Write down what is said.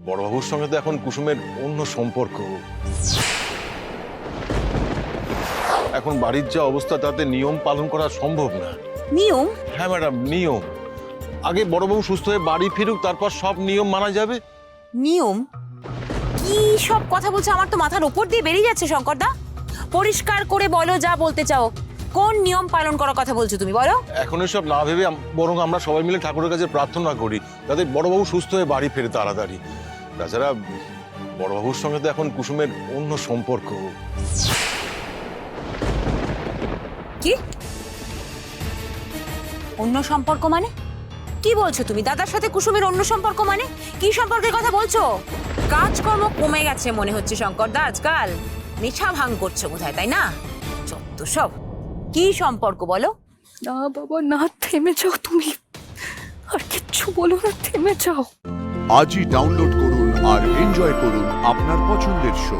বড়বাবুর সঙ্গে তো এখন কুসুমের অন্য সম্পর্ক। এখন বাড়ির যা অবস্থা তাতে নিয়ম পালন করা সম্ভব না। নিয়ম? হ্যাঁ ম্যাডাম, নিয়ম। আগে বড়বাবু সুস্থ হয়ে বাড়ি ফিরুক, তারপর সব নিয়ম মানা যাবে। নিয়ম? কি সব কথা বলছো? আমার তো মাথার উপর দিয়ে বেরিয়ে যাচ্ছে শঙ্করদা। পরিষ্কার করে বলো, যা বলতে চাও। কোন নিয়ম পালন করার কথা বলছো তুমি, বলো। এখন এসব না ভেবে বরং আমরা সবাই মিলে ঠাকুরের কাছে প্রার্থনা করি যাতে বড়বাবু সুস্থ হয়ে বাড়ি ফেরে তাড়াতাড়ি। তাছাড়া বড়বাবুর সঙ্গে তো এখন কুসুমের অন্য সম্পর্ক। কি অন্য সম্পর্ক মানে? কি বলছো তুমি? দাদার সাথে কুসুমের অন্য সম্পর্ক মানে? কি সম্পর্কের কথা বলছো? কাজকর্ম কমে গেছে মনে হচ্ছে শঙ্করদা আজকাল। নেশা ভাঙ করছো বোধহয়, তাই না? যত সব। কি সম্পর্ক বলো? না বাবা না, থেমে যাও তুমি। আর কিচ্ছু বলো না, থেমে যাও। আজই ডাউনলোড করুন আর এনজয় করুন আপনার পছন্দের শো।